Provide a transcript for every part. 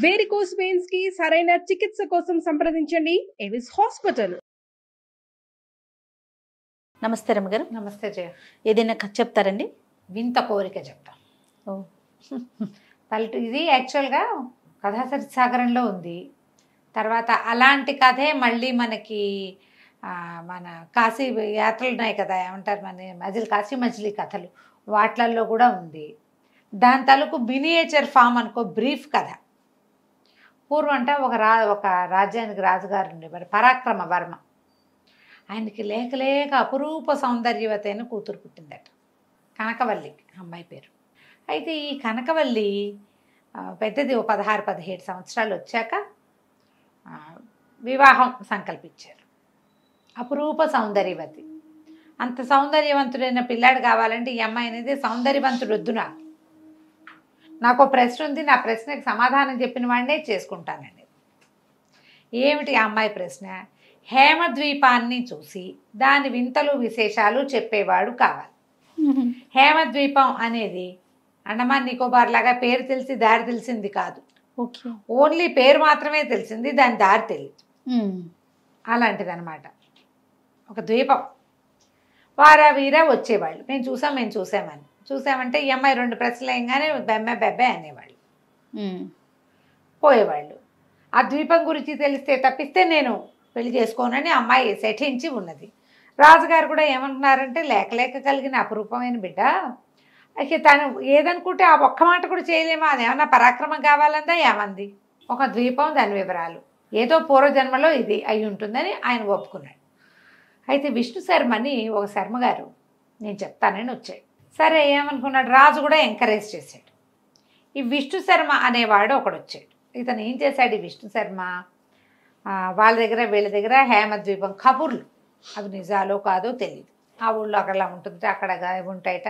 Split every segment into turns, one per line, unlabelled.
Varicose veins కి సరైన చికిత్స కోసం సంప్రదించండి ఎవిస్ హాస్పిటల్.
నమస్తే రమ్మగారు.
నమస్తే జయ.
ఏదైనా కథ చెప్తారండి?
వింత కోరిక చెప్తా.
ఓ
ఇది యాక్చువల్గా కథాసాగరంలో ఉంది. తర్వాత అలాంటి కథే మళ్ళీ మనకి మన కాశీ యాత్రలు ఉన్నాయి కదా, ఏమంటారు మన కాశీ మజిలీ కథలు, వాట్లల్లో కూడా ఉంది. దాని తాలూకు మినియేచర్ ఫామ్ అనుకో, బ్రీఫ్ కథ. పూర్వం అంటే ఒక రాజ్యానికి రాజుగారు ఉండేవారు, పరాక్రమ వర్మ. ఆయనకి లేక లేక అపురూప సౌందర్యవతి అయిన కూతురు పుట్టిందట, కనకవల్లి అమ్మాయి పేరు. అయితే ఈ కనకవల్లి పెద్దది, ఓ 16-17 సంవత్సరాలు వచ్చాక వివాహం సంకల్పించారు. అపురూప సౌందర్యవతి, అంత సౌందర్యవంతుడైన పిల్లాడు కావాలంటే ఈ అమ్మాయి అనేది సౌందర్యవంతుడు వద్దు, నాకు ప్రశ్న ఉంది, నా ప్రశ్నకి సమాధానం చెప్పిన వాడినే చేసుకుంటానండి. ఏమిటి ఆ అమ్మాయి ప్రశ్న? హేమద్వీపాన్ని చూసి దాని వింతలు విశేషాలు చెప్పేవాడు కావాలి. హేమద్వీపం అనేది అండమాన్ నికోబార్ లాగా పేరు తెలిసి దారి తెలిసింది కాదు. ఓన్లీ పేరు మాత్రమే తెలిసింది, దాని దారి తెలియదు. అలాంటిది అనమాట. ఒక ద్వీపం. వారా వీరా వచ్చేవాళ్ళు, మేము చూసామని. చూసామంటే ఈ అమ్మాయి 2 ప్రశ్నలు వేయగానే బెబ్బే అనేవాళ్ళు, పోయేవాళ్ళు. ఆ ద్వీపం గురించి తెలిస్తే తప్పిస్తే నేను పెళ్లి చేసుకోనని అమ్మాయి సెటించి ఉన్నది. రాజుగారు కూడా ఏమంటున్నారంటే, లేక లేక కలిగిన అపురూపమైన బిడ్డ, అయితే తను ఏదనుకుంటే ఆ ఒక్క మాట కూడా చేయలేమా, అది ఏమన్నా పరాక్రమం కావాలందా ఏమంది. ఒక ద్వీపం, దాని వివరాలు, ఏదో పూర్వజన్మలో ఇది అయి ఉంటుందని ఆయన ఒప్పుకున్నాడు. అయితే విష్ణు శర్మని ఒక శర్మగారు నేను చెప్తానని వచ్చాడు. సరే ఏమనుకున్నాడు, రాజు కూడా ఎంకరేజ్ చేశాడు. ఈ విష్ణు శర్మ అనేవాడు ఒకడు వచ్చాడు. ఇతను ఏం చేశాడు, ఈ విష్ణు శర్మ వాళ్ళ దగ్గర వీళ్ళ దగ్గర హేమద్వీపం కబుర్లు, అవి నిజాలో కాదో తెలియదు. ఆ ఊళ్ళో అక్కడలా ఉంటుంది, అక్కడ ఉంటాయట,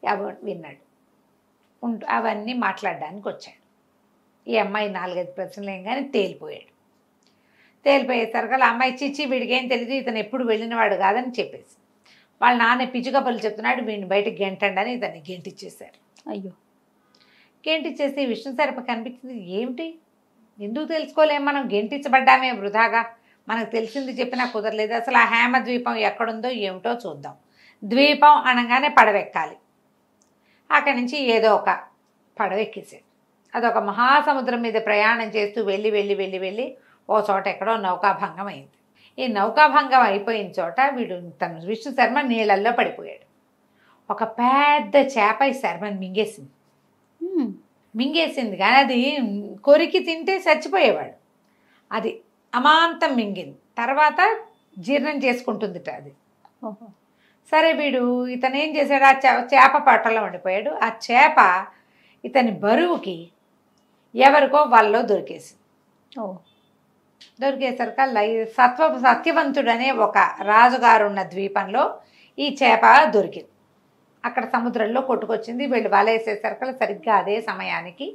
అవి విన్నాడు. అవన్నీ మాట్లాడడానికి వచ్చాడు. ఈ అమ్మాయి 4-5 ప్రశ్నలు ఏం కానీ తేలిపోయాడు. తేలిపోయేసరికి అమ్మాయి చిచ్చి వీడికి ఏం తెలియదు, ఇతను ఎప్పుడు వెళ్ళినవాడు కాదని చెప్పేసి వాళ్ళ నాన్న పిచ్చుకబలు చెప్తున్నాడు, వీడిని బయటకు గెంటండి అని ఇతన్ని గెంటిచ్చేశారు.
అయ్యో.
గెంటిచ్చేసి విష్ణు శర్మ కనిపించింది, ఏమిటి ఎందుకు తెలుసుకోలేము, మనం గెంటించబడ్డామే వృధాగా, మనకు తెలిసింది చెప్పినా కుదరలేదు. అసలు ఆ హేమద్వీపం ఎక్కడుందో ఏమిటో చూద్దాం. ద్వీపం అనగానే పడవెక్కాలి. అక్కడి నుంచి ఏదో ఒక పడవెక్కేసాడు. అదొక మహాసముద్రం మీద ప్రయాణం చేస్తూ వెళ్ళి ఓ చోట ఎక్కడో నౌకాభంగం అయింది. ఈ నౌకాభంగం అయిపోయిన చోట వీడు తను విష్ణు శర్మ నీళ్ళల్లో పడిపోయాడు. ఒక పెద్ద చేప ఈ శర్మని మింగేసింది కానీ అది కొరికి తింటే చచ్చిపోయేవాడు. అది అమాంతం మింగింది, తర్వాత జీర్ణం చేసుకుంటుందిట అది. సరే వీడు ఇతను ఏం చేశాడు, ఆ చేప పట్టలో ఉండిపోయాడు. ఆ చేప ఇతని బరువుకి ఎవరికో వాళ్ళలో దొరికేసింది. దొరికేసరికి సత్యవంతుడనే ఒక రాజుగారు ఉన్న ద్వీపంలో ఈ చేప దొరికింది. అక్కడ సముద్రంలో కొట్టుకొచ్చింది. వీళ్ళు వలేసేసరికి సరిగ్గా అదే సమయానికి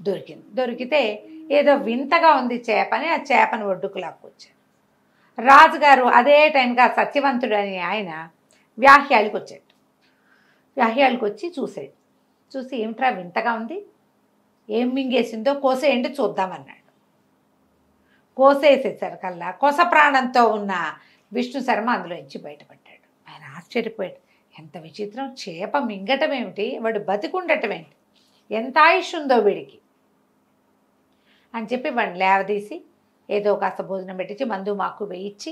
దొరికింది. దొరికితే ఏదో వింతగా ఉంది చేపని, ఆ చేపను ఒడ్డుకు లాక్కొచ్చారు. రాజుగారు అదే టైంకి ఆ సత్యవంతుడని ఆయన వ్యాహ్యాలకు వచ్చాడు. వ్యాహ్యాలకు వచ్చి చూసాడు. చూసి ఏమిట్రా వింతగా ఉంది, ఏం మింగేసిందో కోసేయండి చూద్దామన్నాడు. కోసేసేసరికల్లా కొస ప్రాణంతో ఉన్న విష్ణు శర్మ అందులో నుంచి బయటపడ్డాడు. ఆయన ఆశ్చర్యపోయాడు, ఎంత విచిత్రం, చేప మింగటం ఏమిటి, వాడు బతికుండటం ఏంటి, ఎంత ఆయుష్ ఉందో వీడికి అని చెప్పి వాడిని లేవదీసి ఏదో కాస్త భోజనం పెట్టించి మందు మాకు వేయించి,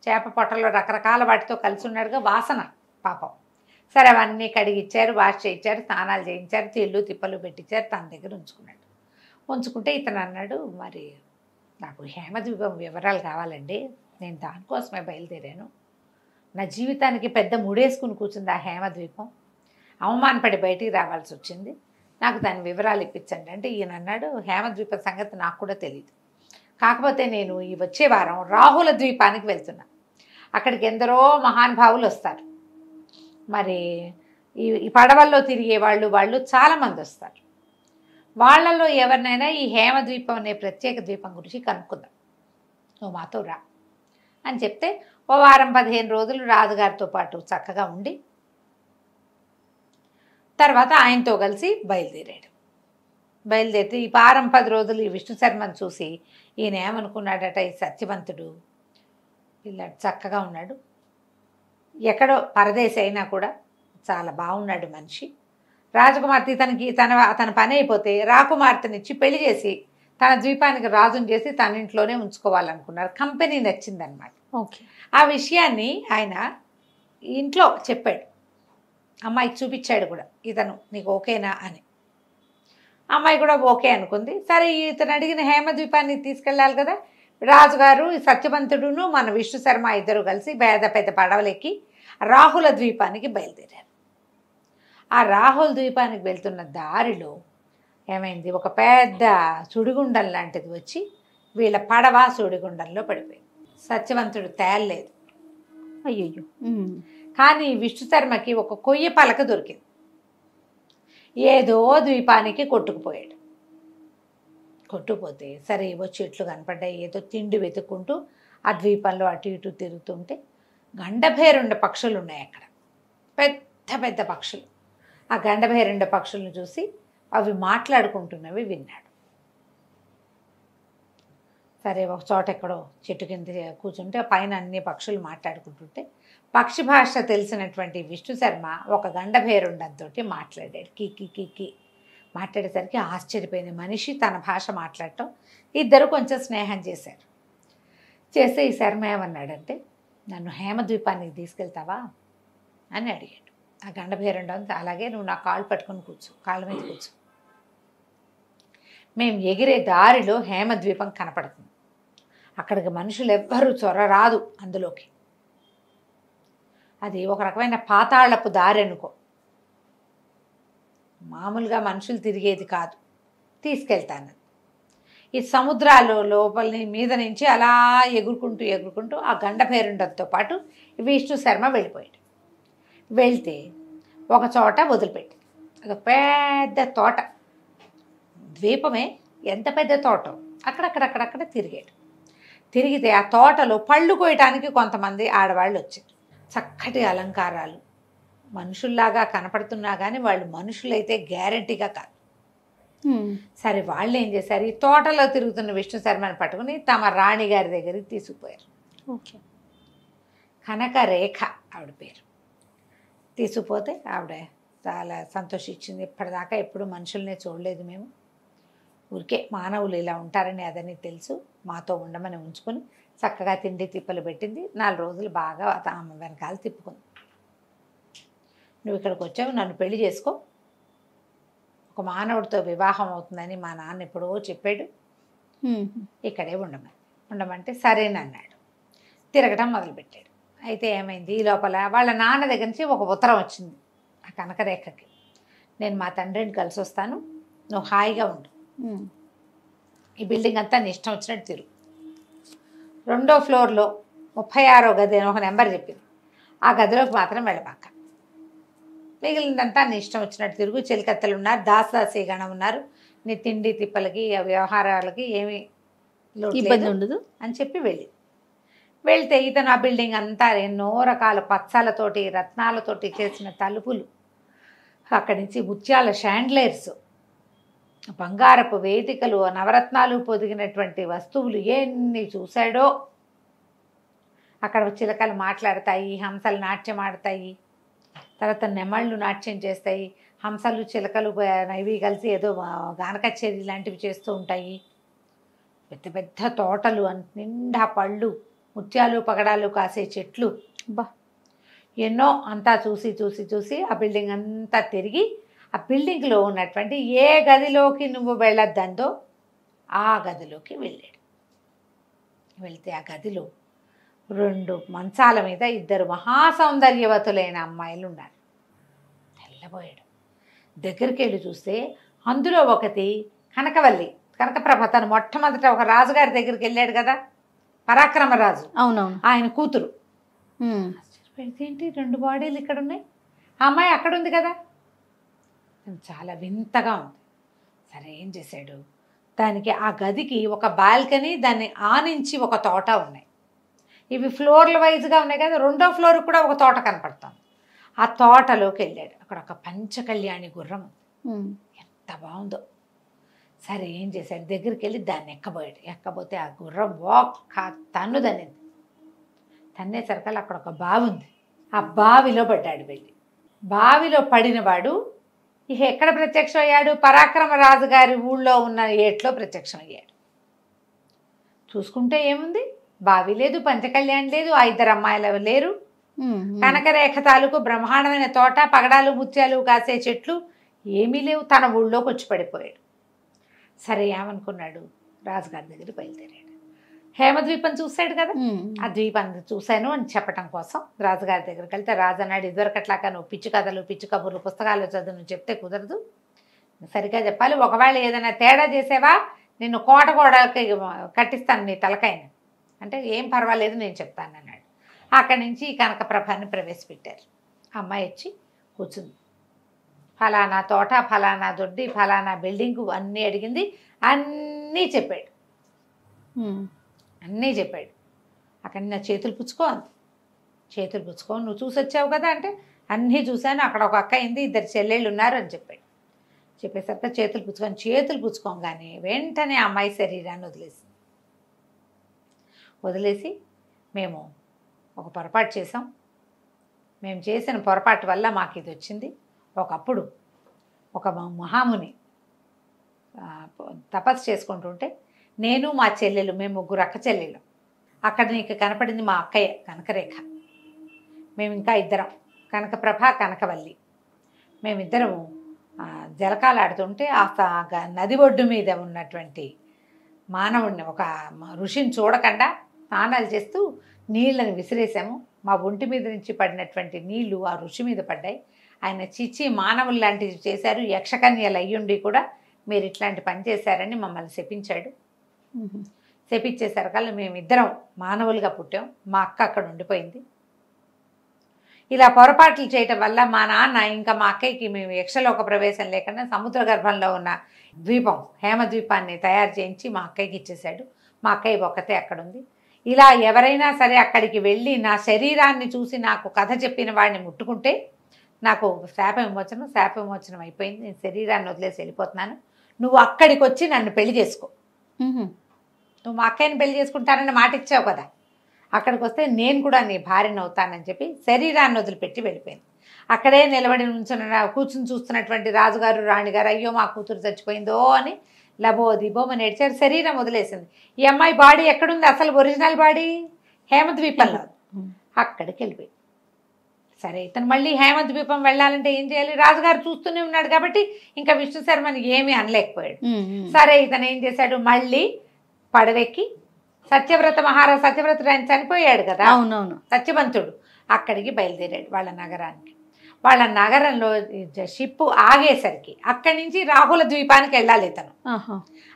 చేప పొట్టలో రకరకాల వాటితో కలిసి ఉన్నాడుగా వాసన పాపం. సరే అవన్నీ కడిగిచ్చారు, వాష్ చేయించారు, స్నానాలు చేయించారు, తిళ్ళు తిప్పలు పెట్టించారు, తన దగ్గర ఉంచుకున్నాడు. ఉంచుకుంటే ఇతను అన్నాడు, మరి నాకు హేమద్వీపం వివరాలు కావాలండి, నేను దానికోసమే బయలుదేరాను, నా జీవితానికి పెద్ద ముడేసుకుని కూర్చుంది ఆ హేమద్వీపం, అవమానపడి బయటికి రావాల్సి వచ్చింది, నాకు దాని వివరాలు ఇప్పించండి అంటే ఈయన అన్నాడు, హేమద్వీపం సంగతి నాకు కూడా తెలియదు, కాకపోతే నేను ఈ వచ్చే వారం రాహుల ద్వీపానికి వెళ్తున్నా, అక్కడికి ఎందరో మహానుభావులు వస్తారు, మరి ఈ పడవల్లో తిరిగే వాళ్ళు చాలామంది వస్తారు, వాళ్ళల్లో ఎవరినైనా ఈ హేమద్వీపం అనే ప్రత్యేక ద్వీపం గురించి కనుక్కుందాం, నువ్వు మాతో రా అని చెప్తే ఓ 10-15 రోజులు రాజుగారితో పాటు చక్కగా ఉండి తర్వాత ఆయనతో కలిసి బయలుదేరాడు. బయలుదేరితే ఈ వారం 10 రోజులు ఈ విష్ణు శర్మను చూసి ఈయన ఏమనుకున్నాడట, ఈ సత్యవంతుడు పిల్లాడు చక్కగా ఉన్నాడు, ఎక్కడో పరదేశి అయినా కూడా చాలా బాగున్నాడు మనిషి, రాజకుమార్తె తన పని అయిపోతే రాకుమార్తెనిచ్చి పెళ్లి చేసి తన ద్వీపానికి రాజుని చేసి తన ఇంట్లోనే ఉంచుకోవాలనుకున్నారు. కంపెనీ నచ్చిందనమాట.
ఓకే.
ఆ విషయాన్ని ఆయన ఇంట్లో చెప్పాడు, అమ్మాయికి చూపించాడు కూడా, ఇతను నీకు ఓకేనా అని. అమ్మాయి కూడా ఓకే అనుకుంది. సరే ఇతను అడిగిన హేమద్వీపానికి తీసుకెళ్ళాలి కదా, రాజుగారు ఈ సత్యవంతుడును మన విష్ణు శర్మ ఇద్దరు కలిసి పెద్ద పడవలెక్కి రాహుల ద్వీపానికి బయలుదేరారు. ఆ రాహుల ద్వీపానికి వెళ్తున్న దారిలో ఏమైంది, ఒక పెద్ద సుడిగుండం లాంటిది వచ్చి వీళ్ళ పడవ సుడిగుండంలో పడిపోయింది. సత్యవంతుడు తేలలేదు.
అయ్యయ్యో.
కానీ విష్ణు శర్మకి ఒక కొయ్య పలక దొరికింది. ఏదో ద్వీపానికి కొట్టుకుపోయాడు. కొట్టుకుపోతే సరే ఏవో చెట్లు కనపడ్డాయి, ఏదో తిండి వెతుక్కుంటూ ఆ ద్వీపంలో అటు ఇటు తిరుగుతుంటే గండభేరుండ పక్షులు ఉన్నాయి అక్కడ, పెద్ద పెద్ద పక్షులు. ఆ గండభేరుండ పక్షులను చూసి అవి మాట్లాడుకుంటున్నవి విన్నాడు. సరే ఒక చోట ఎక్కడో చెట్టు కింద కూర్చుంటే పైన అన్ని పక్షులు మాట్లాడుకుంటుంటే పక్షి భాష తెలిసినటువంటి విష్ణు శర్మ ఒక గండభేరుండంతో మాట్లాడాడు. కి మాట్లాడేసరికి ఆశ్చర్యపోయిన మనిషి తన భాష మాట్లాడటం, ఇద్దరు కొంచెం స్నేహం చేశారు. చేస్తే ఈ శర్మ ఏమన్నాడంటే, నన్ను హేమద్వీపానికి తీసుకెళ్తావా అని అడిగాడు. ఆ గండభేరుండం అలాగే నువ్వు నా కాళ్ళు పట్టుకొని కూర్చో, కాళ్ళ మీద కూర్చో, మేము ఎగిరే దారిలో హేమద్వీపం కనపడుతుంది, అక్కడికి మనుషులు ఎవ్వరూ చొరరాదు అందులోకి, అది ఒక రకమైన పాతాళపు దారి అనుకో, మామూలుగా మనుషులు తిరిగేది కాదు, తీసుకెళ్తాను. ఈ సముద్రాలు లోపలి మీద నుంచి అలా ఎగురుకుంటూ ఆ గండభేరుండంతో పాటు విష్ణు శర్మ వెళ్ళిపోయాడు. వెళ్తే ఒక చోట వదిలిపెట్టి ఒక పెద్ద తోట, ద్వీపమే ఎంత పెద్ద తోట, అక్కడక్కడ తిరిగాడు. తిరిగితే ఆ తోటలో పళ్ళు కోయటానికి కొంతమంది ఆడవాళ్ళు వచ్చారు. చక్కటి అలంకారాలు, మనుషుల్లాగా కనపడుతున్నా కానీ వాళ్ళు మనుషులైతే గ్యారంటీగా కాదు. సరే వాళ్ళు ఏం చేశారు, ఈ తోటలో తిరుగుతున్న విష్ణు శర్మని పట్టుకుని తమ రాణి గారి దగ్గరికి తీసుకుపోయారు.
ఓకే.
కనకరేఖ ఆవిడ పేరు. తీసుకుపోతే ఆవిడ చాలా సంతోషించింది. ఇప్పటిదాకా ఎప్పుడు మనుషుల్నే చూడలేదు మేము, ఊరికే మానవులు ఇలా ఉంటారని అదని తెలుసు, మాతో ఉండమని ఉంచుకొని చక్కగా తిండి తిప్పలు పెట్టింది. 4 రోజులు బాగా ఆమె వెనకాల తిప్పుకుంది. నువ్వు ఇక్కడికి వచ్చావు, నన్ను పెళ్లి చేసుకో, ఒక మానవుడితో వివాహం అవుతుందని మా నాన్న ఎప్పుడో చెప్పాడు, ఇక్కడే ఉండమంటే సరేనన్నాడు. తిరగటం మొదలుపెట్టాడు. అయితే ఏమైంది, ఈ లోపల వాళ్ళ నాన్న దగ్గర నుంచి ఒక ఉత్తరం వచ్చింది ఆ కనకరేఖకి, నేను మా తండ్రిని కలిసి వస్తాను, నువ్వు హాయిగా ఉండు, ఈ బిల్డింగ్ అంతా నీ ఇష్టం వచ్చినట్టు తిరుగు, 2వ ఫ్లోర్లో 36వ గది అని ఒక నెంబర్ చెప్పింది, ఆ గదిలోకి మాత్రం వెళ్ళబాక, మిగిలిందంతా నీ ఇష్టం వచ్చినట్టు తిరుగు, చెలికత్తెలు ఉన్నారు, దాసదాసీగణం ఉన్నారు, నీ తిండి తిప్పలకి వ్యవహారాలకి ఏమీ
ఇబ్బంది ఉండదు
అని చెప్పి వెళ్తే ఇతను ఆ బిల్డింగ్ అంతా ఎన్నో రకాల పచ్చలతోటి రత్నాలతోటి చేసిన తలుపులు, అక్కడి నుంచి ముత్యాల షాండ్లైర్స్, బంగారపు వేదికలు, నవరత్నాలు పొదిగినటువంటి వస్తువులు ఎన్ని చూశాడో. అక్కడ చిలకలు మాట్లాడతాయి, హంసలు నాట్యం ఆడతాయి, తర్వాత నెమళ్ళు నాట్యం చేస్తాయి, హంసలు చిలకలు ఇవి కలిసి ఏదో గాన కచేరీ లాంటివి చేస్తూ ఉంటాయి. పెద్ద పెద్ద తోటలు, నిండా పళ్ళు, ముత్యాలు పగడాలు కాసే చెట్లు, బా ఎన్నో. అంతా చూసి ఆ బిల్డింగ్ అంతా తిరిగి ఆ బిల్డింగ్లో ఉన్నటువంటి ఏ గదిలోకి నువ్వు వెళ్ళొద్దందో ఆ గదిలోకి వెళ్ళాడు. వెళ్తే ఆ గదిలో 2 మంచాల మీద 2 మహాసౌందర్యవతులైన అమ్మాయిలు ఉన్నారు. తెల్లబోయాడు. దగ్గరికి వెళ్ళి చూస్తే అందులో ఒకటి కనకవల్లి, కనకప్రభ, తను మొట్టమొదట ఒక రాజుగారి దగ్గరికి వెళ్ళాడు కదా, పరాక్రమరాజు,
అవునవును,
ఆయన కూతురు. ఏంటి 2 బాడీలు ఇక్కడ ఉన్నాయి, ఆ అమ్మాయి అక్కడ ఉంది కదా, చాలా వింతగా ఉంది. సరే ఏం చేశాడు, దానికి ఆ గదికి ఒక బాల్కనీ, దాన్ని ఆనించి ఒక తోట ఉన్నాయి. ఇవి ఫ్లోర్ల వైజ్గా ఉన్నాయి కదా, 2వ ఫ్లోర్ కూడా ఒక తోట కనపడుతుంది. ఆ తోటలోకి వెళ్ళాడు. అక్కడ ఒక పంచకళ్యాణి గుర్రం, ఎంత బాగుందో. సరే ఏం చేశాడు, దగ్గరికి వెళ్ళి దాన్ని ఎక్కబోయాడు. ఎక్కబోతే ఆ గుర్రం ఒక్క తన్ను తన్నింది. తన్నేసరికల్లా అక్కడ ఒక బావి ఉంది. ఆ బావిలో పడ్డాడు. వెళ్ళి బావిలో పడినవాడు ఇక ఎక్కడ ప్రత్యక్షం అయ్యాడు? పరాక్రమరాజు గారి ఊళ్ళో ఉన్న ఏట్లో ప్రత్యక్షం అయ్యాడు. చూసుకుంటే ఏముంది, బావి లేదు, పంచకళ్యాణ్ లేదు, ఆ ఇద్దరు అమ్మాయిలు లేరు, కనకరేఖ తాలూకు బ్రహ్మాండమైన తోట, పగడాలు ముత్యాలు కాసే చెట్లు ఏమీ లేవు. తన ఊళ్ళోకి వచ్చి పడిపోయాడు. సరే ఏమనుకున్నాడు, రాజుగారి దగ్గర బయలుదేరాడు. హేమద్వీపం చూశాడు కదా, ఆ ద్వీపాన్ని చూశాను అని చెప్పడం కోసం రాజుగారి దగ్గరికి వెళ్తే రాజు అన్నాడు, ఇదివరకట్లాగా నువ్వు పిచ్చి కథలు పిచ్చి కబుర్లు పుస్తకాలు చదువు నువ్వు చెప్తే కుదరదు, సరిగ్గా చెప్పాలి. ఒకవేళ ఏదైనా తేడా చేసేవా నిన్ను కోట కట్టిస్తాను నీ తలకాయని అంటే, ఏం పర్వాలేదు నేను చెప్తాను అన్నాడు. అక్కడి నుంచి కనకప్రభాన్ని ప్రవేశపెట్టారు. అమ్మాయి వచ్చి కూర్చుంది. ఫలానా తోట, ఫలానా దొడ్డి, ఫలానా బిల్డింగు అన్నీ అడిగింది. అన్నీ చెప్పాడు. అన్నీ చెప్పాడు. అక్కడ నా చేతులు పుచ్చుకో అంది. చేతులు పుచ్చుకో, నువ్వు చూసి వచ్చావు కదా అంటే, అన్నీ చూశాను, అక్కడ ఒక అక్క అయింది, ఇద్దరు చెల్లెళ్ళు ఉన్నారు అని చెప్పాడు. చెప్పేసరికి చేతులు పుచ్చుకోగానే వెంటనే అమ్మాయి శరీరాన్ని వదిలేసి మేము ఒక పొరపాటు చేసాం, మేము చేసిన పొరపాటు వల్ల మాకు ఇది వచ్చింది. ఒకప్పుడు ఒక మహాముని తపస్సు చేసుకుంటుంటే నేను మా చెల్లెలు, మేము ముగ్గురు అక్క చెల్లెలు, అక్కడ నీకు కనపడింది మా అక్కయ్య కనకరేఖ, మేము ఇంకా ఇద్దరం కనకప్రభ కనకవల్లి, మేమిద్దరము జలకాలు ఆడుతుంటే ఆ నది ఒడ్డు మీద ఉన్నటువంటి మానవుడిని, ఒక ఋషిని చూడకుండా స్నానాలు చేస్తూ నీళ్ళని విసిరేసాము. మా ఒంటి మీద నుంచి పడినటువంటి నీళ్లు ఆ ఋషి మీద పడ్డాయి. ఆయన చిచ్చి మానవులు లాంటివి చేశారు, యక్షకన్యలు అయ్యుండి కూడా మీరు ఇట్లాంటి పని చేశారని మమ్మల్ని శపించాడు. శపించేసరికల్లా మేమిద్దరం మానవులుగా పుట్టాం, మా అక్క అక్కడ ఉండిపోయింది. ఇలా పొరపాట్లు చేయటం వల్ల మా నాన్న ఇంకా మా అక్కయ్యకి మేము యక్షలోక ప్రవేశం లేకుండా సముద్ర గర్భంలో ఉన్న ద్వీపం హేమద్వీపాన్ని తయారు చేయించి మా అక్కయ్యకి ఇచ్చేశాడు. మా అక్కయ్య ఒక్కతే అక్కడ ఉంది. ఇలా ఎవరైనా సరే అక్కడికి వెళ్ళి నా శరీరాన్ని చూసి నాకు కథ చెప్పిన వాడిని ముట్టుకుంటే నాకు శాప విమోచనం అయిపోయింది, నేను శరీరాన్ని వదిలేసి వెళ్ళిపోతున్నాను, నువ్వు అక్కడికి వచ్చి నన్ను పెళ్లి చేసుకో, నువ్వు మా అక్కయ్యని పెళ్లి చేసుకుంటానని మాట ఇచ్చావు కదా, అక్కడికి వస్తే నేను కూడా నీ భార్యను అవుతానని చెప్పి శరీరాన్ని వదిలిపెట్టి వెళ్ళిపోయింది. అక్కడే నిలబడి కూర్చుని చూస్తున్నటువంటి రాజుగారు రాణిగారు అయ్యో మా కూతురు చచ్చిపోయిందో అని లబో దిబోమని ఏడ్చారు. శరీరం వదిలేసింది. ఈ అమ్మాయి బాడీ ఎక్కడుంది, అసలు ఒరిజినల్ బాడీ హేమద్వీపంలో, అక్కడికి వెళ్ళిపోయింది. సరే ఇతను మళ్ళీ హేమద్వీపం వెళ్ళాలంటే ఏం చేయాలి, రాజుగారు చూస్తూనే ఉన్నాడు కాబట్టి ఇంకా విష్ణు శర్మని ఏమీ అనలేకపోయాడు. సరే ఇతను ఏం చేశాడు, మళ్ళీ పడవెక్కి సత్యవ్రతుడు ఆయన చనిపోయాడు కదా,
అవునవును,
సత్యవంతుడు, అక్కడికి బయలుదేరాడు వాళ్ళ నగరానికి. వాళ్ళ నగరంలో షిప్పు ఆగేసరికి అక్కడి నుంచి రాహుల ద్వీపానికి వెళ్ళాలి ఇతను.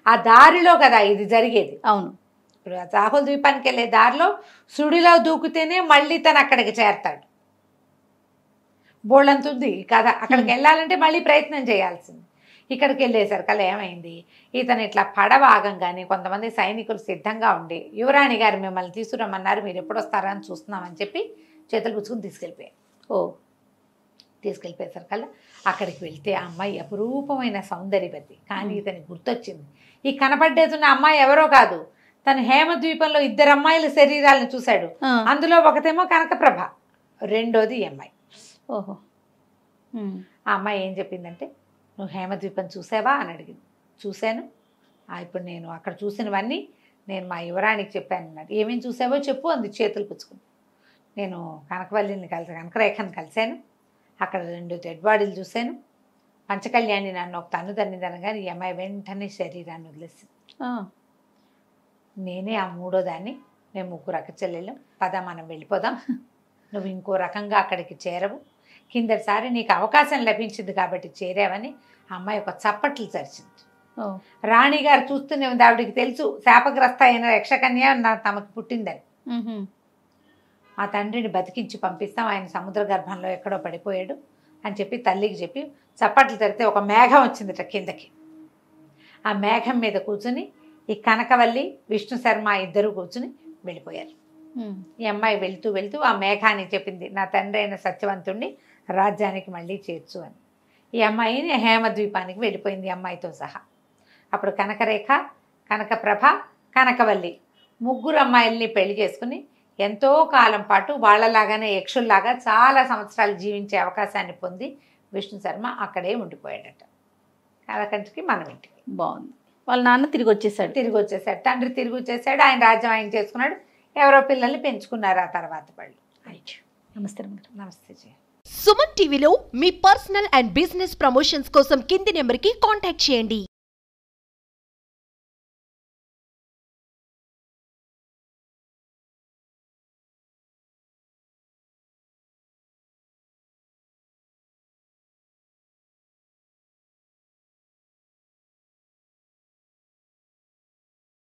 ఆ దారిలో కదా ఇది జరిగేది.
అవును,
ఇప్పుడు రాహుల ద్వీపానికి వెళ్ళే దారిలో సుడిలో దూకితేనే మళ్ళీ తను అక్కడికి చేరతాడు. బోళ్ళంతుంది కదా, అక్కడికి వెళ్ళాలంటే మళ్ళీ ప్రయత్నం చేయాల్సింది. ఇక్కడికి వెళ్ళేసరికల్లా ఏమైంది, ఇతను ఇట్లా పడవ ఆగంగానే కొంతమంది సైనికులు సిద్ధంగా ఉండి యువరాణి గారు మిమ్మల్ని తీసుకురమ్మన్నారు, మీరు ఎప్పుడు వస్తారా అని చూస్తున్నామని చెప్పి చేతులు పుచ్చుకుని తీసుకెళ్ళిపోయారు. తీసుకెళ్ళిపోయేసరికల్లా అక్కడికి వెళ్తే ఆ అమ్మాయి అపురూపమైన సౌందర్యవతి. కానీ ఇతనికి గుర్తొచ్చింది, ఈ కనపడ్డేతున్న అమ్మాయి ఎవరో కాదు, తను హేమద్వీపంలో ఇద్దరు అమ్మాయిల శరీరాలను చూశాడు. అందులో ఒకతేమో కనకప్రభ, రెండోది ఈ అమ్మాయి.
ఓహో.
ఆ అమ్మాయి ఏం చెప్పిందంటే, నువ్వు హేమద్వీపం చూసావా అని అడిగింది. చూశాను, ఇప్పుడు నేను అక్కడ చూసినవన్నీ నేను మా యువరాణికి చెప్పాను అన్నాడు. ఏమేమి చూసావో చెప్పు అంది చేతులు పుచ్చుకుని. నేను కనకవల్లిని కనకరేఖను కలిశాను, అక్కడ 2 డెడ్ బాడీలు చూశాను, పంచకళ్యాణి నన్ను ఒక తన్ను తన్నిదనగానే ఈ అమ్మాయి వెంటనే శరీరాన్ని వదిలేసింది. నేనే ఆ 3వ దాన్ని, మేము 3 అక్క చెల్లెళ్ళం, పద మనం వెళ్ళిపోదాం, నువ్వు ఇంకో రకంగా అక్కడికి చేరవు, కిందటిసారి నీకు అవకాశం లభించింది కాబట్టి చేరావని ఆ అమ్మాయి ఒక చప్పట్లు చరిచింది. రాణిగారు చూస్తూనే ఉంది, ఆవిడికి తెలుసు శాపగ్రస్త అయిన యక్షకన్య తమకు పుట్టిందని. ఆ తండ్రిని బతికించి పంపిస్తాం, ఆయన సముద్ర గర్భంలో ఎక్కడో పడిపోయాడు అని చెప్పి తల్లికి చెప్పి చప్పట్లు తెరితే ఒక మేఘం వచ్చిందట కిందకి. ఆ మేఘం మీద కూర్చుని ఈ కనకవల్లి విష్ణు శర్మ ఇద్దరు కూర్చుని వెళ్ళిపోయారు. ఈ అమ్మాయి వెళ్తూ వెళ్తూ ఆ మేఘాన్ని చెప్పింది, నా తండ్రి అయిన సత్యవంతుణ్ణి రాజ్యానికి మళ్ళీ చేర్చు అని. ఈ అమ్మాయిని హేమద్వీపానికి వెళ్ళిపోయింది అమ్మాయితో సహా. అప్పుడు కనకరేఖ, కనకప్రభ, కనకవల్లి ముగ్గురు అమ్మాయిల్ని పెళ్లి చేసుకుని ఎంతో కాలం పాటు వాళ్ళలాగానే యక్షుల్లాగా చాలా సంవత్సరాలు జీవించే అవకాశాన్ని పొంది విష్ణు శర్మ అక్కడే ఉండిపోయాడట. కలకంటికి మనం ఇంటికి.
బాగుంది. వాళ్ళ నాన్న తిరిగి వచ్చేసాడు.
తండ్రి తిరిగి వచ్చేసాడు. ఆయన రాజ్యం ఆయన చేసుకున్నాడు. ఎవరో పిల్లల్ని పెంచుకున్నారు ఆ తర్వాత వాళ్ళు.
నమస్తే.
నమస్తే జయ.
సుమన్ టీవీలో మీ పర్సనల్ అండ్ బిజినెస్ ప్రమోషన్స్ కోసం కింది నెంబర్కి కాంటాక్ట్ చేయండి.